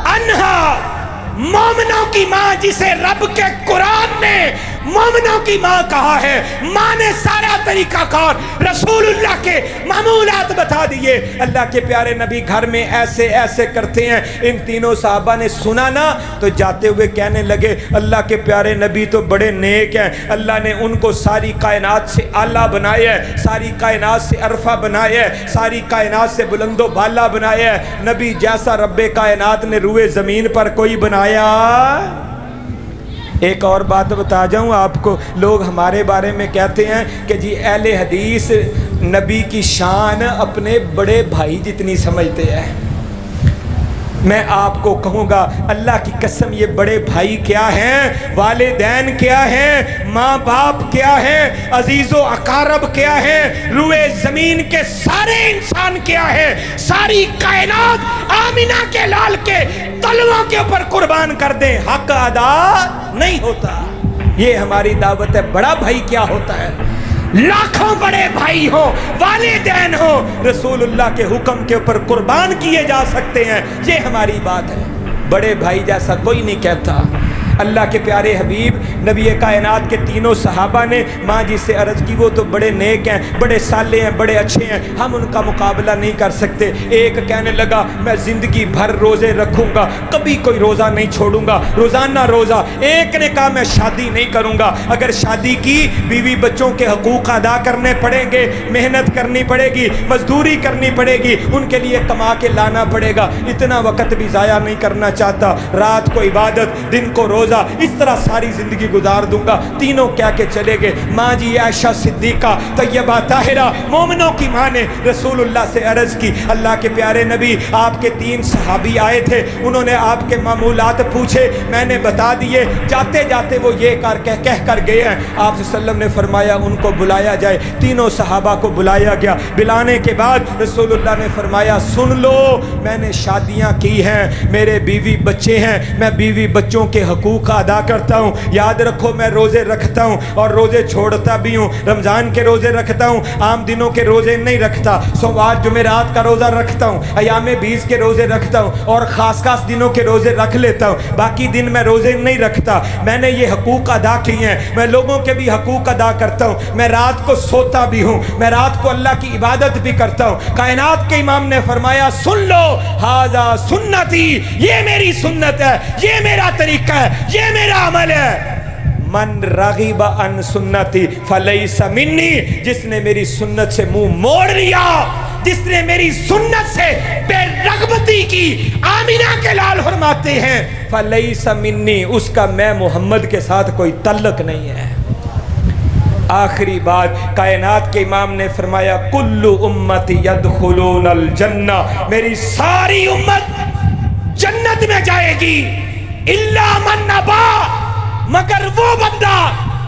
अन्हा, मोमिनों की माँ जिसे रब के कुरान ने मोमिनों की माँ कहा है। माँ ने सारा तरीकाकार रसूलुल्लाह के मामूलात बता दिए। अल्लाह के प्यारे नबी घर में ऐसे ऐसे करते हैं। इन तीनों साहबा ने सुना ना तो जाते हुए कहने लगे, अल्लाह के प्यारे नबी तो बड़े नेक हैं, अल्लाह ने उनको सारी कायनात से आला बनाया है, सारी कायनात से अरफा बनाया है, सारी कायनात से बुलंदो बाला बनाया है। नबी जैसा रब्बे कायनात ने रूए ज़मीन पर कोई बनाया। एक और बात बता जाऊं आपको, लोग हमारे बारे में कहते हैं कि जी अहले हदीस नबी की शान अपने बड़े भाई जितनी समझते हैं। मैं आपको कहूँगा अल्लाह की कसम, ये बड़े भाई क्या हैं, वालिदैन क्या हैं, माँ बाप क्या हैं, अजीज़ो अकारब क्या हैं, रुए ज़मीन के सारे इंसान क्या हैं, सारी कायनात आमिना के लाल के तलवों के ऊपर कुर्बान कर दें, हक अदा नहीं होता। ये हमारी दावत है। बड़ा भाई क्या होता है? लाखों बड़े भाई हो, वालिदैन हो, रसूलुल्लाह के हुक्म के ऊपर कुर्बान किए जा सकते हैं। ये हमारी बात है। बड़े भाई जैसा कोई नहीं कहता। अल्लाह के प्यारे हबीब नबी कायनात के तीनों सहाबा ने माँ जी से अर्ज़ की, वो तो बड़े नेक हैं, बड़े साले हैं, बड़े अच्छे हैं, हम उनका मुकाबला नहीं कर सकते। एक कहने लगा मैं ज़िंदगी भर रोज़े रखूँगा, कभी कोई रोज़ा नहीं छोड़ूंगा, रोज़ाना रोज़ा। एक ने कहा मैं शादी नहीं करूँगा, अगर शादी की बीवी बच्चों के हकूक़ अदा करने पड़ेंगे, मेहनत करनी पड़ेगी, मजदूरी करनी पड़ेगी, उनके लिए कमा के लाना पड़ेगा, इतना वक़्त भी ज़ाया नहीं करना चाहता, रात को इबादत, दिन को रोज़ा, इस तरह सारी ज़िंदगी गुजार दूंगा। तीनों क्या के चले गए। माँ जी आयशा सिद्दीक़ा तैयबा ताहिरा मोमिनों की माँ ने रसूलुल्लाह से अर्ज़ की, अल्लाह के प्यारे नबी आपके 3 सहाबी आए थे, उन्होंने आपके मामूलात पूछे, मैंने बता दिए, जाते जाते वो ये कह कर गए हैं। आप सल्लम ने फरमाया उनको बुलाया जाए। तीनों सहाबा को बुलाया गया। बुलाने के बाद रसूलुल्लाह ने फरमाया सुन लो, मैंने शादियाँ की हैं, मेरे बीवी बच्चे हैं, मैं बीवी बच्चों के हकूक़ अदा करता हूँ। याद रखो मैं रोज़े रखता हूँ और रोज़े छोड़ता भी हूँ। रमज़ान के रोज़े रखता हूँ, आम दिनों के रोज़े नहीं रखता। सोमवार जुमेरात का रोज़ा रखता हूँ, अयामे 20 के रोज़े रखता हूँ और ख़ास दिनों के रोज़े रख लेता हूँ, बाकी दिन मैं रोज़े नहीं रखता। मैंने ये हकूक़ अदा किए हैं, मैं लोगों के भी हकूक़ अदा करता हूँ। मैं रात को सोता भी हूँ, मैं रात को अल्लाह की इबादत भी करता हूँ। कायनात के इमाम ने फरमाया सुन लो, हाज़ा सुन्नती, ये मेरी सुन्नत है, ये मेरा तरीका है, ये मेरा अमल है। मन रग़िबा अन सुन्नती फलैसा मिन्नी, जिसने मेरी सुन्नत से मुंह मोड़ लिया, जिसने मेरी सुन्नत से बेरग़बती की, आमिना के लाल फरमाते हैं फलैसा मिन्नी, उसका मैं मोहम्मद के साथ कोई तल्लक नहीं है। आखिरी बात कायनात के इमाम ने फरमाया कुल्लु उम्मती यदखुलूनल जन्ना, मेरी सारी उम्मत जन्नत में जाएगी, इल्ला मन अबा, मगर वो बंदा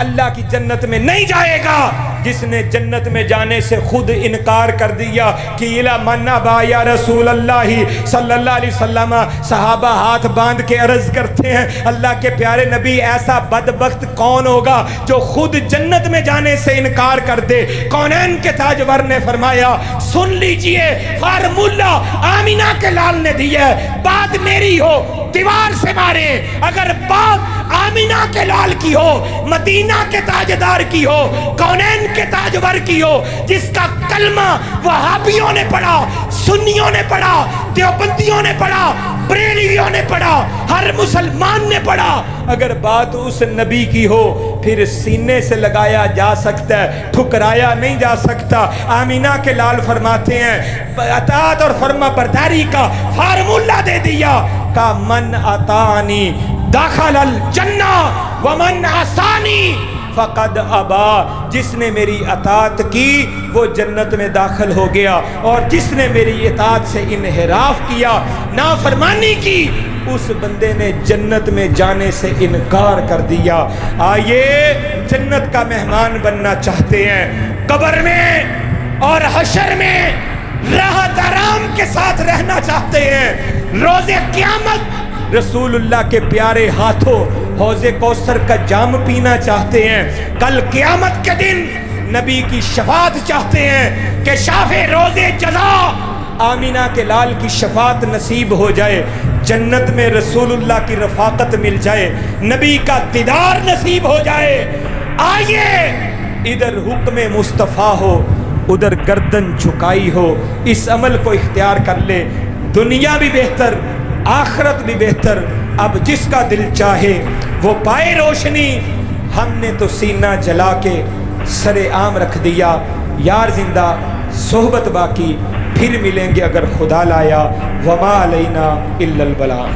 अल्लाह की जन्नत में नहीं जाएगा जिसने जन्नत में जाने से खुद इनकार कर दिया कि इला मन्ना बा या रसूल अल्लाह सल्लल्लाहु अलैहि वसल्लम। सहाबा हाथ बांध के अर्ज करते हैं अल्लाह के प्यारे नबी, ऐसा बदबख्त कौन होगा जो खुद जन्नत में जाने से इनकार कर दे। कौनैन के ताजवर ने फरमाया सुन लीजिए, फार्मूला आमिना के लाल ने दिया है, बात मेरी हो दीवार से मारे, अगर बात आमिना के लाल की हो, मदीना के ताजदार की हो, कौनैन के ताजवर की हो, जिसका कलमा वहाबियों ने पढ़ा, सुन्नियों ने पढ़ा, देवबंदियों ने पढ़ा, बरेलियों ने पढ़ा, हर मुसलमान ने पढ़ा, अगर बात उस नबी की हो फिर सीने से लगाया जा सकता है, ठुकराया नहीं जा सकता। आमिना के लाल फरमाते हैं अतात और फर्मा बरदारी का फार्मूला दे दिया का मन अतानी दाखिल जन्ना व मन आसानी फ़क़द अबा, जिसने मेरी अतात की वो जन्नत में दाखिल हो गया और जिसने मेरी इतात से इनहिराफ किया, नाफरमानी की, उस बंदे ने जन्नत में जाने से इनकार कर दिया। आइए जन्नत का मेहमान बनना चाहते हैं, कब्र में और हशर में राहत आराम के साथ रहना चाहते हैं, रोज़े क़यामत रसूलुल्लाह के प्यारे हाथों हौज़े कौसर का जाम पीना चाहते हैं, कल क़यामत के दिन नबी की शफात चाहते हैं कि शाफ़े रोज़े जज़ा आमिना के लाल की शफात नसीब हो जाए, जन्नत में रसूलुल्लाह की रफ़ाकत मिल जाए, नबी का दीदार नसीब हो जाए। आइए इधर हुक्म मुस्तफ़ा हो, उधर गर्दन झुकाई हो, इस अमल को इख्तियार कर ले, दुनिया भी बेहतर आखिरत भी बेहतर। अब जिसका दिल चाहे वो पाए रोशनी, हमने तो सीना जला के सरे आम रख दिया। यार जिंदा सोहबत बाकी, फिर मिलेंगे अगर खुदा लाया, वमा अलैना इल्लल बलाग।